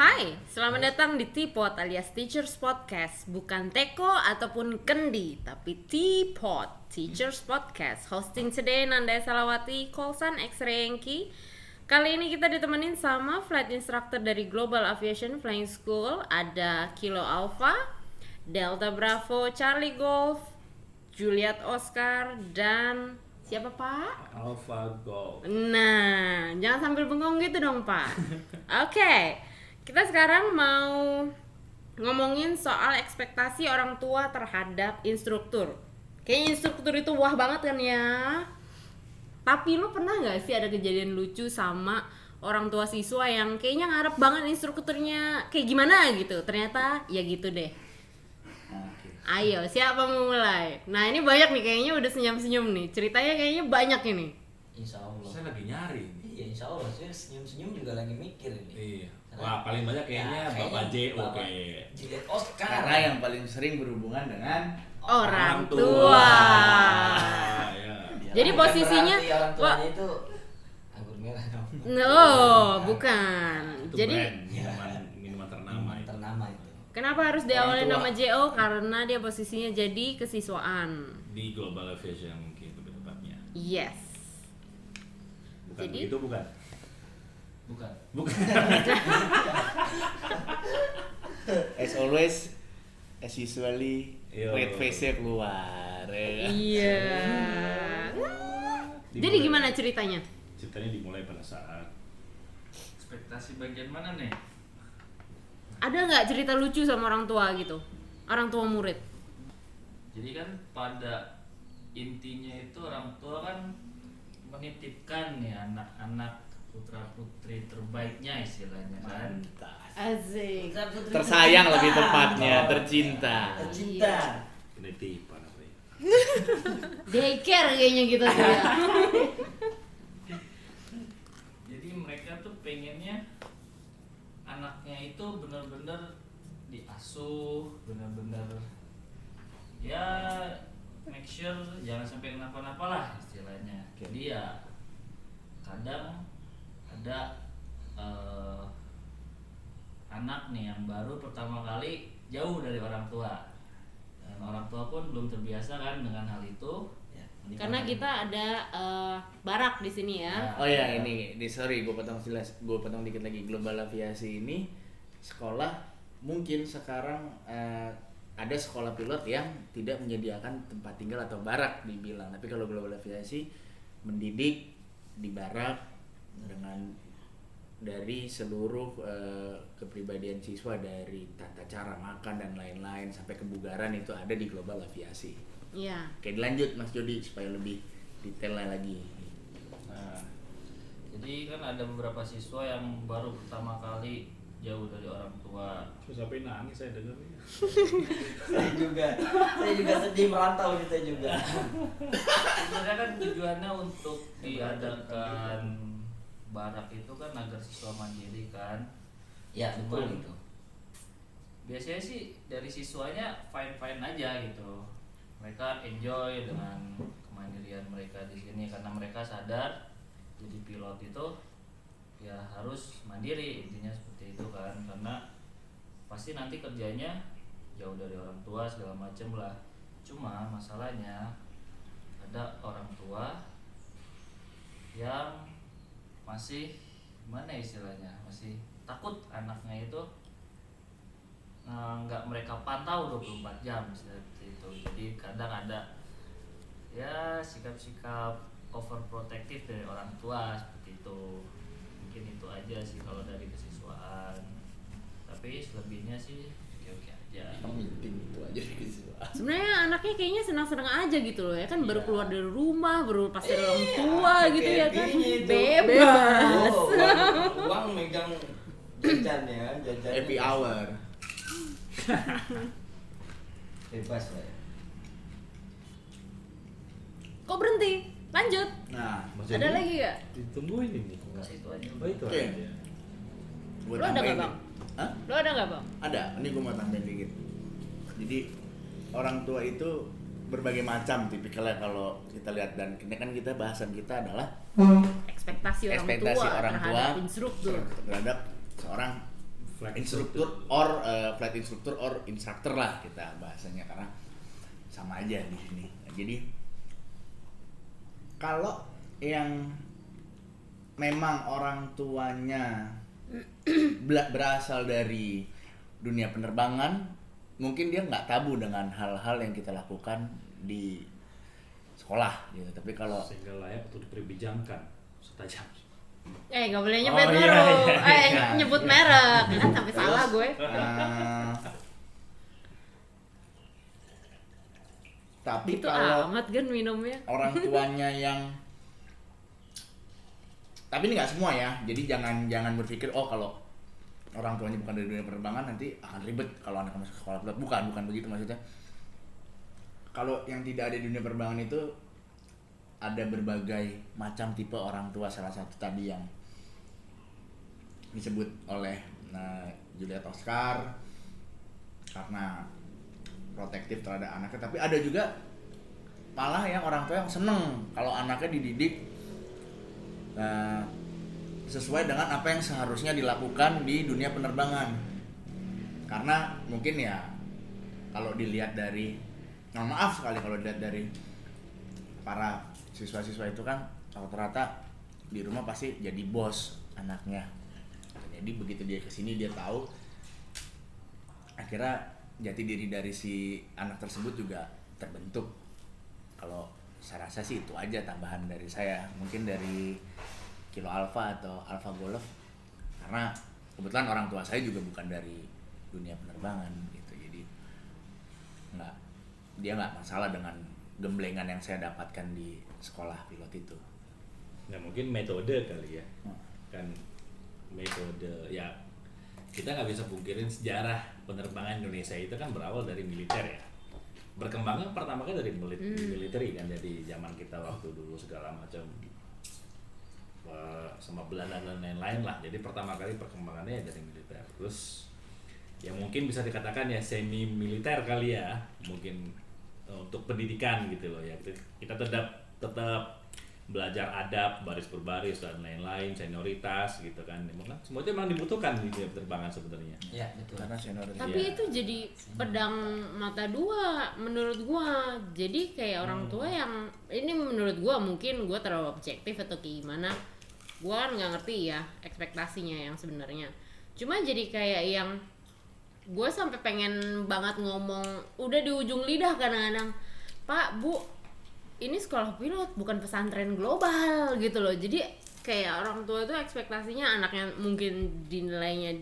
Hai, selamat datang di Teapot alias Teachers Podcast. Bukan Teko ataupun Kendi, tapi Teapot, Teachers Podcast. Hosting today Nanda Salawati, Kolsan X-Ray Enki. Kali ini kita ditemenin sama flight instructor dari Global Aviation Flying School. Ada Kilo Alpha, Delta Bravo, Charlie Golf, Juliet Oscar, dan siapa Pak? Alpha Golf. Nah, jangan sambil bengong gitu dong Pak. Oke, kita sekarang mau ngomongin soal ekspektasi orang tua terhadap instruktur. Kayaknya instruktur itu wah banget kan ya. Tapi lu pernah nggak sih ada kejadian lucu sama orang tua siswa yang kayaknya ngarep banget instrukturnya kayak gimana gitu? Ternyata ya gitu deh. Ayo, siapa mau mulai? Nah ini banyak nih kayaknya udah senyum-senyum nih. Ceritanya kayaknya banyak ini. Insya Allah. Saya lagi nyari. Iya, insya Allah. Saya senyum-senyum juga lagi mikir ini. Iya. Wah, paling banyak kayaknya Bapak J. Oke. Juliet Oscar. Karena yang paling sering berhubungan dengan Orang tua. Ya. Jadi Bukan posisinya berarti orang tuanya itu anggur merah dong. No, bukan. Itu Jadi brand minuman ternama itu. Ternama itu. kenapa harus diawali Orang tua. nama JO? Karena dia posisinya jadi kesiswaan. Di Global Aviation mungkin lebih tepatnya. Yes. Bukan Jadi? begitu bukan? Bukan. Bukan. as always, as usually, Yo. red face-nya keluar. Ya kan? Iya. Jadi Dimulai. gimana ceritanya? Ceritanya dimulai pada saat Ekspektasi bagian mana nih? Ada nggak cerita lucu sama orang tua gitu? Orang tua murid. Jadi kan pada intinya itu orang tua kan menitipkan nih anak-anak putra putri terbaiknya istilahnya kan. Mantap. Asik. Tersayang lebih tepatnya, tercinta. Tercinta. penitipan apa ya? Daycare kayaknya gitu tuh ya. Jadi mereka tuh pengennya anaknya itu benar-benar diasuh, benar-benar ya make sure jangan sampai kenapa-napa lah istilahnya. Jadi ya kadang ada anak nih yang baru pertama kali jauh dari orang tua dan orang tua pun belum terbiasa kan dengan hal itu. Ya, Karena kita ada barak di sini ya. Oh ya ini, sorry gue potong dikit lagi. Global Aviasi ini sekolah mungkin sekarang ada sekolah pilot yang tidak menyediakan tempat tinggal atau barak dibilang. Tapi kalau Global Aviasi mendidik di barak dengan dari seluruh kepribadian siswa, dari tata cara makan dan lain-lain sampai kebugaran itu ada di Global Aviasi. Iya. Oke, dilanjut Mas Jody supaya lebih detailnya lagi. Nah, jadi kan ada beberapa siswa yang baru pertama kali jauh dari orang tua. Terus sampai nangis saya dengarnya. saya juga sedih merantau nih saya juga. Sebenarnya kan tujuannya untuk diadakan barak itu kan agar siswa mandiri kan. Ya, betul Cuman itu. biasanya sih dari siswanya fine aja gitu. Mereka enjoy dengan kemandirian mereka di sini karena mereka sadar jadi pilot itu ya harus mandiri, intinya seperti itu kan. Karena pasti nanti kerjanya jauh dari orang tua segala macem lah. Cuma masalahnya ada orang tua yang masih gimana istilahnya, masih takut anaknya itu nggak mereka pantau 24 jam seperti itu. Jadi kadang ada ya sikap-sikap overprotective dari orang tua seperti itu. Mungkin itu aja sih kalau dari kesiswaan. Tapi selebihnya sih oke aja. Penting itu aja gitu. Sebenarnya anaknya kayaknya senang-senang aja gitu loh ya kan, baru Iya. keluar dari rumah, baru pasti ada orang tua gitu ya kan. happy-happynya itu. Bebas. Oh, uang megang jajan ya, jajan. Happy hour. Bebas lah ya. Kok berhenti? Lanjut. Nah, Mas Ada Jody, lagi gak? ditungguin ini. Enggak itu aja. Oh itu Oke. aja. gua Lu ada tambahin nggak bang? nih. Hah? Lo ada nggak bang? Ada, ini gue mau tambahin dikit. Jadi orang tua itu berbagai macam tipikalnya kalau kita lihat, dan ini kan kita bahasan kita adalah Ekspektasi orang ekspektasi tua orang tua terhadap instruktur. terhadap seorang Flight instruktur or flight instructor or instructor lah kita bahasanya, karena sama aja di sini. Nah, jadi kalau yang memang orang tuanya berasal dari dunia penerbangan, mungkin dia nggak tabu dengan hal-hal yang kita lakukan di sekolah gitu. Tapi kalau sehingga layak untuk diperbincangkan setajam. Nggak boleh nyebut Oh, merek. iya. Nyebut merek. Kan sampai salah gue. Tapi Itu kalau amat kan minumnya. orang tuanya yang, tapi ini nggak semua ya, jadi jangan berpikir kalau orang tuanya bukan dari dunia penerbangan nanti akan ribet kalau anaknya masuk sekolah pilot. Bukan begitu maksudnya. Kalau yang tidak ada di dunia penerbangan itu ada berbagai macam tipe orang tua. Salah satu tadi yang disebut oleh Juliet Oscar karena protektif terhadap anaknya, tapi ada juga malah yang orang tua yang seneng kalau anaknya dididik sesuai dengan apa yang seharusnya dilakukan di dunia penerbangan. Karena mungkin ya kalau dilihat dari, maaf sekali kalau dilihat dari para siswa-siswa itu kan rata-rata di rumah pasti jadi bos anaknya. Jadi begitu dia kesini dia tahu, akhirnya jati diri dari si anak tersebut juga terbentuk. Kalau saya rasa sih itu aja tambahan dari saya, mungkin dari Kilo Alpha atau Alpha Golf, karena kebetulan orang tua saya juga bukan dari dunia penerbangan gitu, jadi dia nggak masalah dengan gemblengan yang saya dapatkan di sekolah pilot itu. Nah mungkin metode kali ya, kan metode ya, kita nggak bisa pungkirin sejarah penerbangan Indonesia itu kan berawal dari militer ya. Berkembangnya pertama kan dari militer kan, dari zaman kita waktu dulu segala macam sama Belanda dan lain-lain lah. Jadi pertama kali perkembangannya dari militer. Terus ya mungkin bisa dikatakan ya semi militer kali ya, mungkin untuk pendidikan gitu loh ya. Kita tetap belajar adab, baris berbaris dan lain-lain, senioritas gitu kan. Semua itu memang dibutuhkan di dunia penerbangan sebenarnya. Iya, betul. Karena senioritas. Tapi itu jadi pedang mata dua menurut gua. Jadi kayak orang tua yang, ini menurut gua, mungkin gua terlalu objektif atau gimana, gua kan nggak ngerti ya ekspektasinya yang sebenarnya. Cuma jadi kayak yang gua sampai pengen banget ngomong, udah di ujung lidah kadang-kadang, Pak, Bu, ini sekolah pilot bukan pesantren global gitu loh. Jadi kayak orang tua itu ekspektasinya anaknya mungkin nilai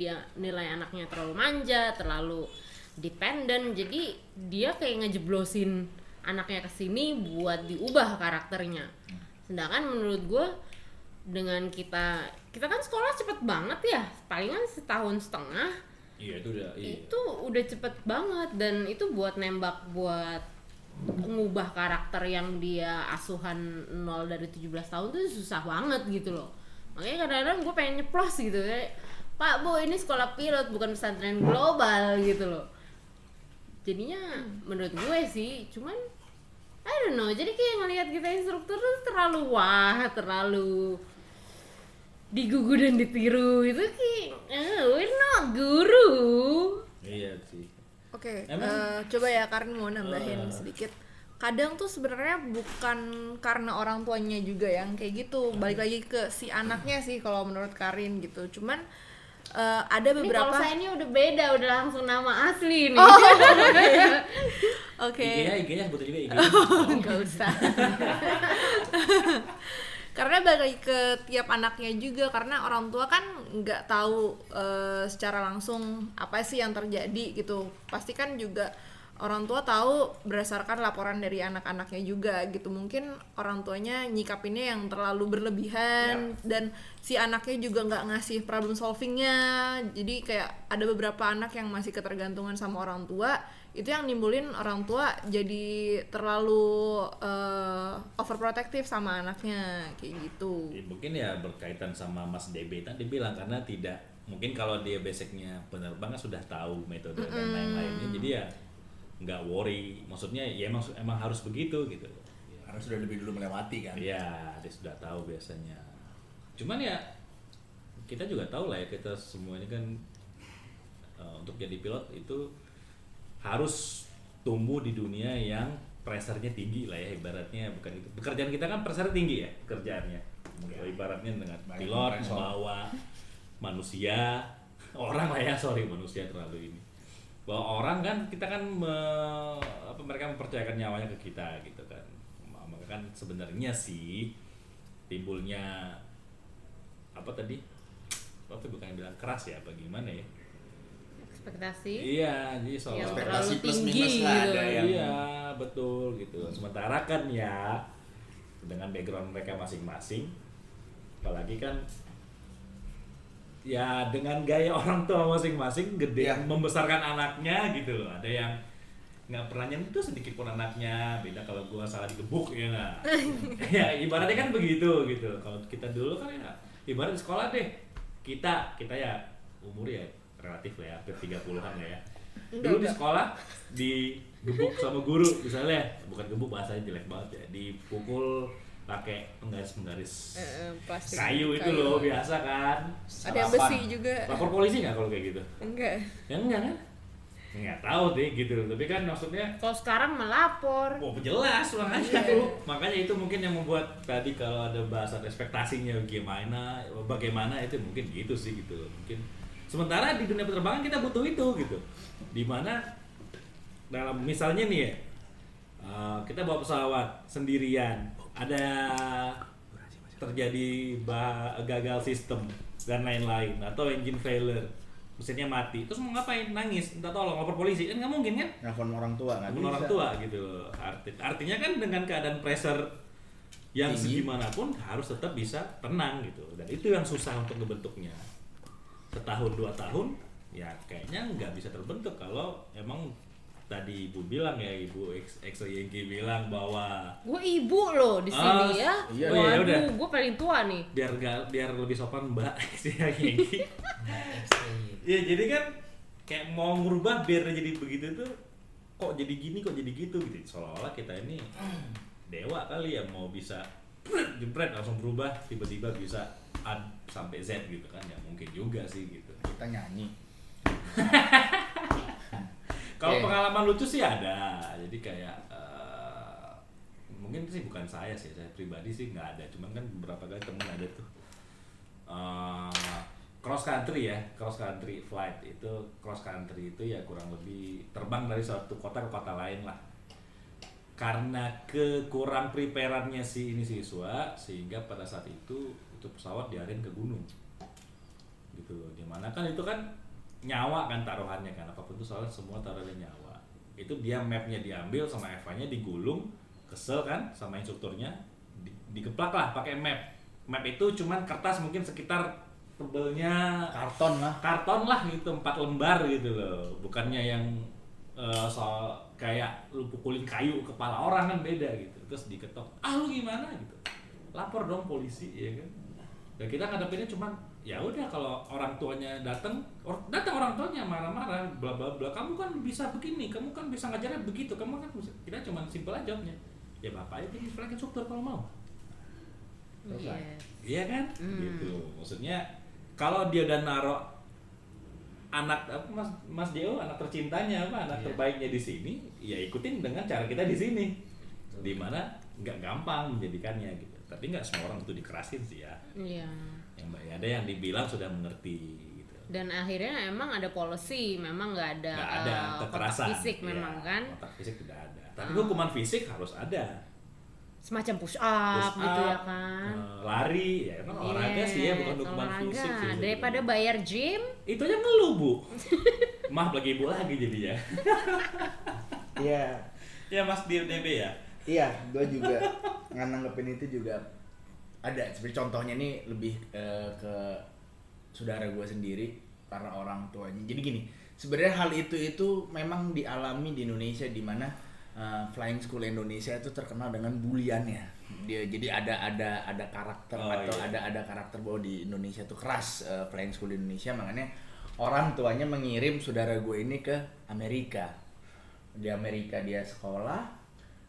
anaknya terlalu manja, terlalu dependen. Jadi dia kayak ngejeblosin anaknya ke sini buat diubah karakternya. Sedangkan menurut gue dengan kita kan sekolah cepet banget ya, palingan setahun setengah. Iya itu udah. Iya. Itu udah cepet banget, dan itu buat nembak, buat ngubah karakter yang dia asuhan 0 dari 17 tahun tuh susah banget gitu loh. Makanya kadang-kadang gue pengen nyeplos gitu kayak, Pak, Bu, ini sekolah pilot bukan pesantren global gitu loh. Jadinya menurut gue sih, cuman I don't know, jadi kayak ngelihat kita instruktur tuh terlalu terlalu digugu dan ditiru. Itu kayak we're not guru. Iya sih. Oke, Emang? coba ya Karin mau nambahin sedikit. Kadang tuh sebenarnya bukan karena orang tuanya juga yang kayak gitu, balik lagi ke si anaknya sih kalau menurut Karin gitu. Cuman ada Ini beberapa. kalau saya ini udah beda, udah langsung nama asli nih. Oke. IG-nya sebutnya juga IG. Nggak usah. Karena balik lagi ke tiap anaknya juga, karena orang tua kan nggak tahu secara langsung apa sih yang terjadi gitu. Pasti kan juga orang tua tahu berdasarkan laporan dari anak-anaknya juga gitu. Mungkin orang tuanya nyikapinnya yang terlalu berlebihan, dan si anaknya juga nggak ngasih problem solvingnya. Jadi kayak ada beberapa anak yang masih ketergantungan sama orang tua, itu yang nimbulin orang tua jadi terlalu overprotective sama anaknya kayak gitu. Ya, mungkin ya berkaitan sama Mas DB tadi bilang, karena tidak mungkin kalau dia basicnya penerbangan sudah tahu metode dan lain-lainnya, jadi ya nggak worry, maksudnya ya emang harus begitu gitu. Karena sudah lebih dulu melewati kan. Iya, dia sudah tahu biasanya. Cuman ya kita juga tahu lah ya, kita semua ini kan untuk jadi pilot itu harus tumbuh di dunia yang pressure-nya tinggi lah ya, ibaratnya. Bukan itu, pekerjaan kita kan pressure tinggi ya pekerjaannya, ibaratnya dengan pilot membawa manusia, orang lah ya, manusia terlalu ini, bahwa orang kan kita kan mereka mempercayakan nyawanya ke kita gitu kan. Maka kan sebenarnya sih timbulnya apa tadi, bukan bilang keras ya, apa gimana ya, ekspektasi. Iya, jadi soal Yang ekspektasi terlalu plus tinggi minus lah gitu. ada yang iya betul gitu. Sementara kan ya dengan background mereka masing-masing, apalagi kan ya dengan gaya orang tua masing-masing, gede Ya. membesarkan anaknya gitu loh. Ada yang nggak pernah nyentuh sedikit pun anaknya, beda kalau gua salah digebuk ya nggak. Ya ibaratnya kan begitu gitu. Kalau kita dulu kan ya ibarat di sekolah deh, kita ya umur ya relatif lah ya, hampir 30-an lah ya. Dulu di sekolah digebuk sama guru misalnya, bukan gebuk bahasanya jelek banget ya, dipukul pakai penggaris Plastik kayu itu loh, biasa kan. ada yang besi juga. Lapor polisi nggak kalau kayak gitu? Enggak. Ya enggak kan? Nggak tahu deh gitu, tapi kan maksudnya Kalau sekarang melapor. oh jelas makanya tuh, makanya itu mungkin yang membuat tadi kalau ada bahasan ekspektasinya bagaimana itu mungkin gitu sih gitu mungkin. Sementara di dunia penerbangan kita butuh itu gitu, dimana dalam misalnya nih ya, kita bawa pesawat sendirian, ada terjadi gagal sistem dan lain-lain, atau engine failure, mesinnya mati, terus mau ngapain? Nangis, minta tolong, lapor polisi, kan nggak mungkin kan? nelfon orang tua nggak Telepon orang bisa. tua gitu. Artinya kan dengan keadaan pressure yang Tinggi. segimanapun harus tetap bisa tenang gitu, dan itu yang susah untuk ngebentuknya. Setahun 2 tahun ya kayaknya nggak bisa terbentuk kalau emang tadi ibu bilang ya, ibu X Yengki bilang bahwa Gue ibu loh di sini ya. iya. Oh iya, Waduh, udah. gue paling tua nih. biar lebih sopan Mbak X Yengki. Ya jadi kan kayak mau ngubah biar jadi begitu tuh, kok jadi gini kok jadi gitu gitu, seolah-olah kita ini dewa kali ya, mau bisa jepret langsung berubah tiba-tiba bisa A sampai Z gitu kan, ya mungkin juga sih gitu. Kita nyanyi. Kalau Oke. pengalaman lucu sih ada, jadi kayak mungkin sih bukan saya pribadi sih nggak ada, cuman kan beberapa kali temen ada tuh cross country flight. Itu cross country itu ya kurang lebih terbang dari suatu kota ke kota lain lah, karena kekurang preparannya si ini siswa, sehingga pada saat itu pesawat diarahin ke gunung gitu loh, dimana kan itu kan nyawa kan taruhannya kan, apapun itu soalnya semua taruhannya nyawa. Itu dia mapnya diambil sama Eva-nya, digulung, kesel kan sama instrukturnya, dikeplak lah pakai map itu cuman kertas mungkin sekitar tebelnya karton lah gitu, 4 lembar gitu loh, bukannya yang soal kayak lu pukulin kayu kepala orang kan beda gitu, terus diketok, lu gimana gitu, lapor dong polisi ya kan. Dan kita ngadepinnya cuman ya udah, kalau orang tuanya datang orang tuanya marah-marah bla bla bla, kamu kan bisa begini, kamu kan bisa ngajarnya begitu, kamu kan bisa. Kita cuman simpel aja jawabnya, ya bapak itu diperlakukan instruktur kalau mau. Yes. Iya kan? Gitu. Maksudnya kalau dia udah naruh anak Mas Deo, anak tercintanya anak terbaiknya di sini, ya ikutin dengan cara kita di sini. Di mana nggak gampang menjadikannya gitu. Tapi nggak semua orang itu dikerasin sih ya. Iya. Yang ada yang dibilang sudah mengerti gitu. Dan akhirnya emang ada policy, memang nggak ada, Nggak ada kontak kekerasan. fisik Iya, memang kan. Kontak fisik tidak ada. Tapi hukuman fisik harus ada. Semacam push up Push gitu up, ya kan. lari, ya emang olahraga sih ya, bukan Yes, hukuman olahraga. fisik sih. Daripada bayar gym, itu aja ngeluh Bu. Maaf lagi ibu lagi jadinya. Iya. Ya Mas DB ya. Iya, gue juga nanggepin itu juga ada. Seperti contohnya nih lebih ke saudara gue sendiri karena orang tuanya. Jadi gini, sebenarnya hal itu memang dialami di Indonesia, di mana Flying School Indonesia itu terkenal dengan buliannya. Dia jadi ada karakter ada karakter bahwa di Indonesia itu keras, Flying School Indonesia, makanya orang tuanya mengirim saudara gue ini ke Amerika. Di Amerika dia sekolah,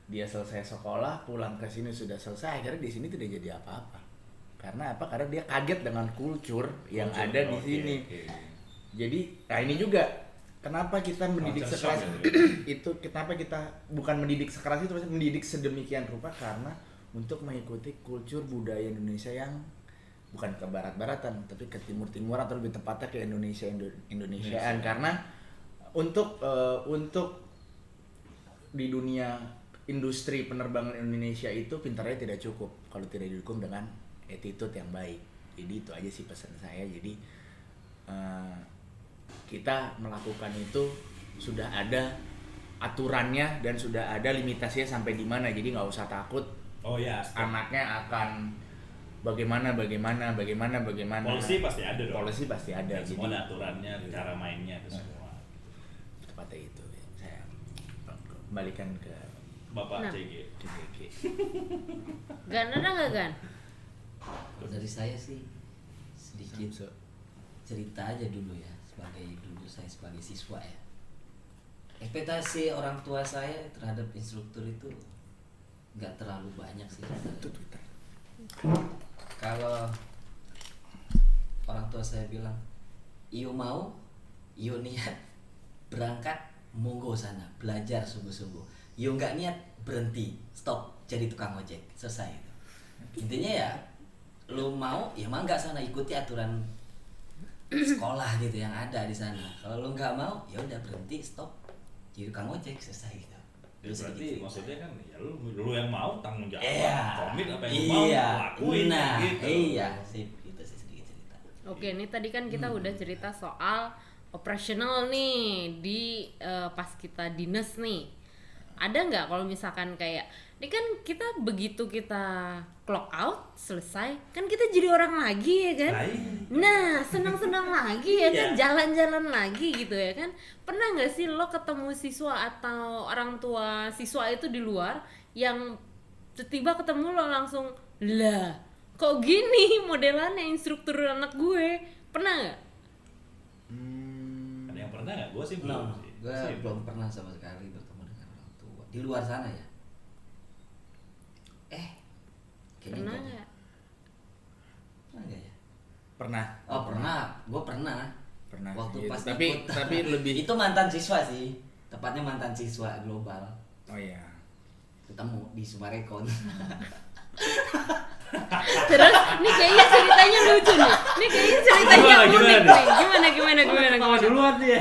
dia selesai sekolah, pulang ke sini sudah selesai, akhirnya di sini tidak jadi apa-apa. Karena apa? Karena dia kaget dengan kultur yang ada di sini. Okay. Jadi, nah ini juga kenapa kita mendidik Culture sekeras shock itu, kenapa kita bukan mendidik sekeras itu, maksudnya mendidik sedemikian rupa karena untuk mengikuti kultur budaya Indonesia yang bukan ke barat-baratan tapi ke timur-timur atau lebih tepatnya ke Indonesiaan. Karena untuk di dunia industri penerbangan Indonesia itu pintarnya tidak cukup kalau tidak didukung dengan attitude yang baik. Jadi itu aja sih pesan saya. Jadi kita melakukan itu sudah ada aturannya dan sudah ada limitasinya sampai di mana. Jadi nggak usah takut Oh ya, anaknya akan bagaimana. polisi pasti ada dong. Polisi pasti ada. Dan semua Jadi ada aturannya, cara mainnya itu semua. tepatnya itu saya kembalikan ke Bapak Nah. CG. GG. Gan ada nggak Gan? Kalau dari saya sih sedikit cerita aja dulu ya, dulu saya sebagai siswa ya. Ekspektasi orang tua saya terhadap instruktur itu nggak terlalu banyak sih. Itu Twitter. Kalau orang tua saya bilang, iyo mau, iyo niat, berangkat, monggo sana, belajar sungguh-sungguh. Iyo nggak niat, berhenti, stop, jadi tukang ojek, selesai. Intinya ya, lu mau, ya mangga sana, ikuti aturan sekolah gitu yang ada di sana. Kalau lu nggak mau, ya udah berhenti, stop, jadi tukang ojek, selesai gitu. Dulu Berarti sedikit. maksudnya kan ya lu yang mau tanggung jawab, Iya. komit apa yang lu mau Iya. lakuin Nah, gitu. iya, sip, itu sih sedikit cerita. Oke, ini tadi kan kita udah cerita soal operasional nih di pas kita dinas nih. Ada nggak kalau misalkan kayak ini kan kita begitu kita clock out selesai kan kita jadi orang lagi ya kan? Nah, iya. Nah, senang-senang lagi ya kan, Iya. jalan-jalan lagi gitu ya kan. Pernah nggak sih lo ketemu siswa atau orang tua siswa itu di luar yang tiba ketemu lo langsung, lah kok gini modelannya instruktur anak gue? Pernah nggak? Ada yang pernah nggak? Gue sih belum Belum, sih. gue Sih, belum pernah sama sekali bertemu dengan orang tua di luar sana ya. Kayaknya Pernah enggak deh. nggak? Pernah nggak ya? Pernah. Oh pernah, gue pernah. Pernah. Waktu Gitu. pas Tapi ikut. tapi lebih Itu mantan siswa sih, tepatnya mantan siswa global. oh iya. Ketemu di Sumarekon. Terus, nih kayaknya ceritanya lucu nih. Nih kayaknya ceritanya Gimana, unik gimana? nih. Gimana? duluan dia.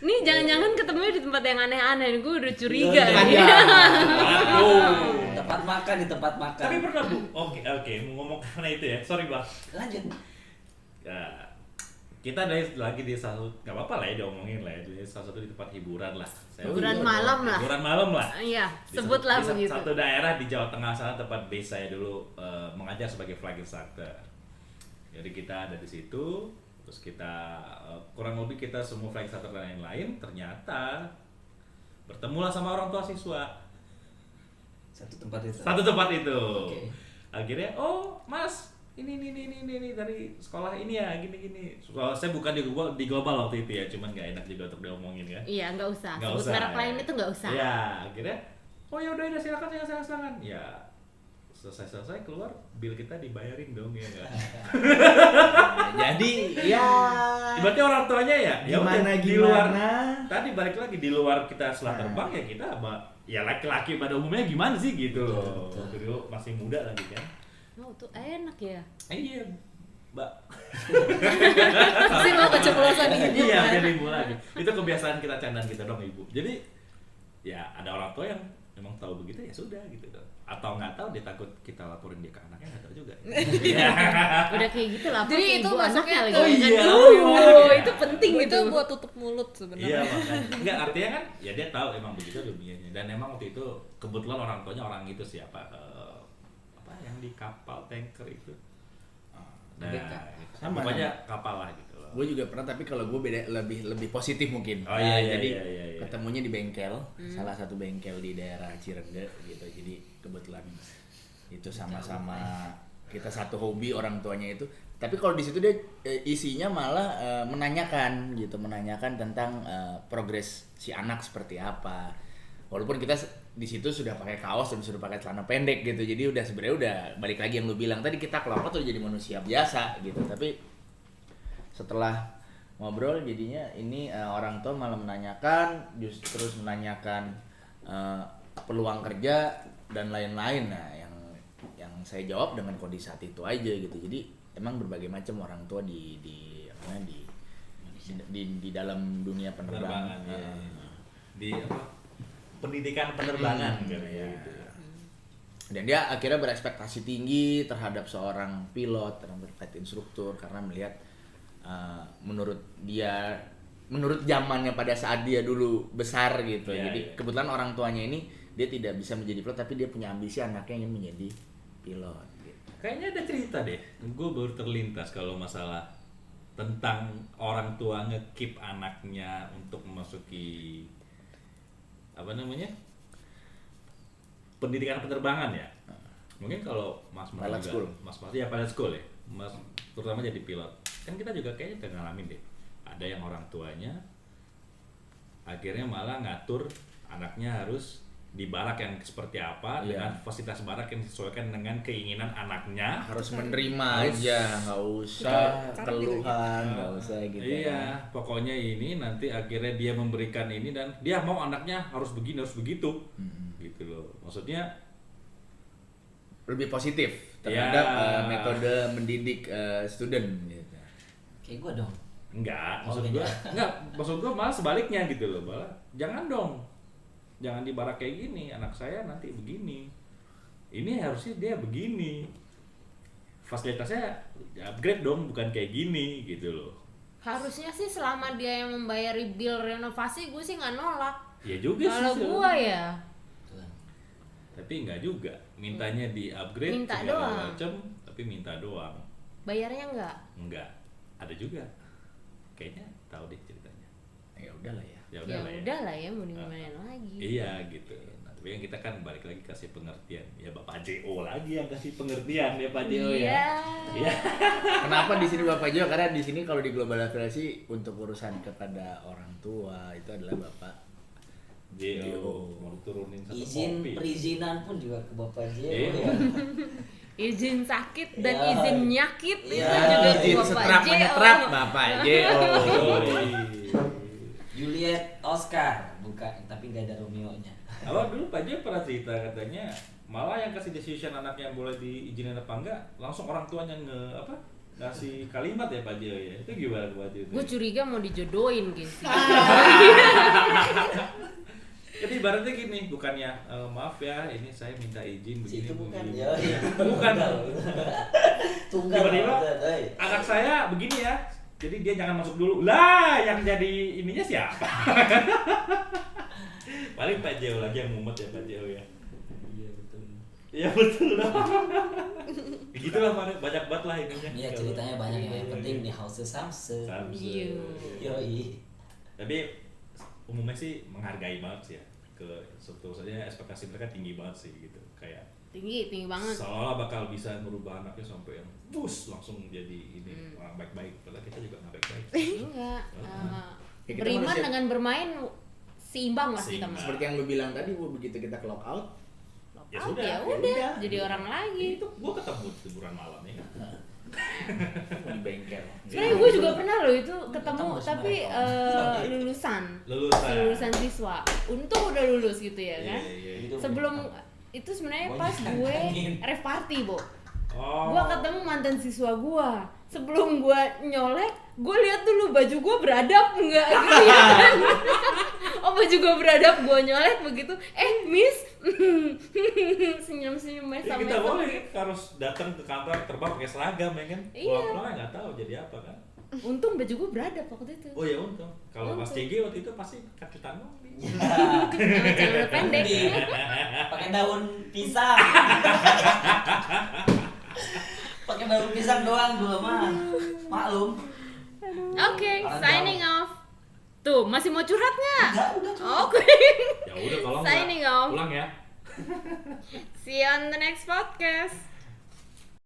Nih jangan-jangan ketemunya di tempat yang aneh-aneh. Gue udah curiga Iya, nih. iya. Waduh. Tempat makan di tempat makan. Tapi pernah Bu. Oke, mau ngomong karena itu ya. Sorry, Bang. Lanjut. Ya, kita lagi di satu, nggak apa-apa lah ya diomongin lah ya, di salah satu di tempat hiburan lah. Hiburan malam lah. Hiburan malam lah. Iya, Di sebutlah di begitu. satu daerah di Jawa Tengah sana tempat base saya dulu mengajar sebagai flight instructor. Jadi kita ada di situ, terus kita kurang lebih kita semua flight instructor dan lain-lain ternyata bertemulah sama orang tua siswa. Satu tempat itu. Satu tempat itu. Oke. Akhirnya, oh Mas, ini dari sekolah ini ya, gini. Kalau saya bukan di global waktu itu ya, cuman nggak enak juga untuk diomongin kan. Iya, nggak usah. Nggak Sebut usah, merek ya. lain itu nggak usah. Ya, akhirnya, oh ya udah silakan. Ya, selesai keluar, bill kita dibayarin dong ya nggak. Jadi ya Berarti orang tuanya ya, ya udah, gimana di luar. gimana. Tadi balik lagi di luar kita setelah Nah. terbang ya kita ya laki-laki pada umumnya gimana sih gitu. Betul. Dulu masih muda lagi kan. Oh, tuh enak ya. Iya, Mbak. Pasti lo keceplosan nih. Iya, jadi ibu lagi. Itu kebiasaan kita candaan kita dong ibu. Jadi ya ada orang tua yang memang tahu begitu ya sudah gitu dong. Atau nggak tahu dia takut kita laporin dia ke anaknya nggak tahu juga. Iya. Udah kayak gitu lah. Jadi itu masuknya lagi. ke- Oh iya, Oh, iya. itu penting Itu itu. buat tutup mulut Iya sebenarnya. makanya. Enggak artinya kan ya dia tahu emang begitu dunianya. Dan emang waktu itu kebetulan orang tuanya orang itu siapa apa yang di kapal tanker itu. Nah, ABK. Sama. pokoknya kapal lah gitu loh. Gue juga pernah, tapi kalau gue beda lebih positif mungkin. Oh, iya, iya, jadi iya. ketemunya di bengkel, salah satu bengkel di daerah Cirende gitu. Jadi kebetulan itu sama-sama kita satu hobi orang tuanya itu. Tapi kalau di situ dia isinya malah menanyakan tentang progres si anak seperti apa. Walaupun kita di situ sudah pakai kaos dan sudah pakai celana pendek gitu, jadi udah sebenarnya udah balik lagi yang lu bilang tadi, kita kelompok tuh jadi manusia biasa gitu. Tapi setelah ngobrol jadinya ini orang tua malah menanyakan, justru terus menanyakan peluang kerja dan lain-lain. Nah yang saya jawab dengan kondisi saat itu aja gitu. Jadi emang berbagai macam orang tua di dalam dunia penerbangan. Ya. Di pendidikan penerbangan ya. Dan dia akhirnya berekspektasi tinggi terhadap seorang pilot, terhadap flight instructor, karena melihat menurut zamannya pada saat dia dulu besar gitu. Jadi kebetulan orang tuanya ini dia tidak bisa menjadi pilot, tapi dia punya ambisi anaknya ingin menjadi pilot gitu. Kayaknya ada cerita deh, gue baru terlintas kalau masalah tentang orang tua nge-keep anaknya untuk memasuki pendidikan penerbangan ya. Mungkin kalau Mas Pilot school. Mas ya pilot school ya. Mas terutama jadi pilot. Kan kita juga kayaknya udah ngalamin deh. Ada yang orang tuanya akhirnya malah ngatur anaknya harus di barak yang seperti apa, dengan fasilitas barak yang disesuaikan dengan keinginan anaknya. Harus menerima aja, nggak usah keluhan, nggak usah gitu. Iya, pokoknya ini nanti akhirnya dia memberikan ini dan dia mau anaknya harus begini, harus begitu. Gitu loh. Maksudnya lebih positif terhadap metode mendidik student gitu. Kayak gue dong. Enggak, beda. maksud gua malah sebaliknya gitu loh. Malah jangan dong. Jangan di barak kayak gini, anak saya nanti begini. Ini harusnya dia begini. Fasilitasnya upgrade dong, bukan kayak gini gitu loh. Harusnya sih selama dia yang membayari bill renovasi, gue sih nggak nolak. Ya juga sih. Kalau gue ya. Tapi enggak juga. Mintanya di upgrade Minta segala doang. macam, tapi minta doang. Bayarnya nggak. Enggak. Ada juga. Kayaknya tahu deh ceritanya. Ya udahlah ya. Ya Ya udahlah udah lah ya, mau dimana lagi. Iya gitu. Nah, tapi yang kita kan balik lagi kasih pengertian. Ya Bapak JO lagi yang kasih pengertian ya Pak JO ya. Iya. Kenapa di sini Bapak Jo? Karena di sini kalau di global aviasi untuk urusan kepada orang tua itu adalah Bapak JO mau turunin satu Izin kopi. perizinan pun juga ke Bapak J. Iya. Ya. Izin sakit dan Ya. izin nyakit itu Ya. juga izin Bapak setrap JO. menyetrap Bapak Jo. Juliet Oscar bukan, tapi nggak ada Romeo-nya. Awal dulu Pak JO pernah cerita katanya malah yang kasih decision anaknya boleh diizinin apa enggak langsung orang tuanya ngasih kalimat ya Pak JO ya. Itu gimana Pak JO? Gue curiga mau dijodohin gitu. Jadi ibaratnya gini, bukannya maaf ya, ini saya minta izin begini. Itu bukan begini. ya. Iya. Bukan. Tunggal. Tiba-tiba Oi. anak saya begini ya. Jadi dia jangan masuk dulu. Lah, yang jadi ininya siapa? Paling Pak JO lagi yang mumet ya Pak JO ya. Iya betul. Iya betul lah. Begitulah banyak banget lah ininya. Iya ceritanya banyak ya. Yang penting di house Samse. Iya. Yoi. Tapi umumnya sih menghargai banget sih ya. Ke struktur saja ekspektasi mereka tinggi banget sih gitu. Kayak Tinggi banget. seolah bakal bisa merubah anaknya sampai yang langsung jadi ini orang baik-baik. Padahal kita juga nggak baik-baik. Enggak. Ya, kita Beriman manusia. dengan bermain seimbang lah kita Seimbang. mah. Seperti yang lu bilang tadi, begitu kita clock out, Ya Oh, sudah, ya ya udah, udah. jadi orang lagi. Itu gua ketemu di hiburan malam ya kan. di bengkel. Sebenarnya gue juga pernah loh itu ketemu, Ketemu tapi sebenarnya. lulusan siswa. Untung udah lulus gitu ya kan. Iya. Itu Sebelum itu sebenarnya pas gue rave party, Bo. Oh. Gue ketemu mantan siswa gue. Sebelum gue nyolek, gue lihat dulu baju gue beradab enggak gitu ya kan. Oh, baju gue beradab, gue nyolek begitu. Miss, senyum-senyum Ya, mesam kita boleh harus datang ke kantor terbang pakai seragam ya kan. Iya. Pulang-pulang nggak tahu jadi apa kan. Untung baju gue beradab waktu itu. Oh ya untung. Kalau Mas Untung. CG waktu itu pasti kaki tangan. Sama celana pendek. pakai daun pisang. Pakai daun pisang doang gua mah. Maklum. Oke, Orang signing off. Tuh, masih mau curhat nggak? Udah. Oke. Ya udah kalau Signing nggak off. pulang ya. See you on the next podcast.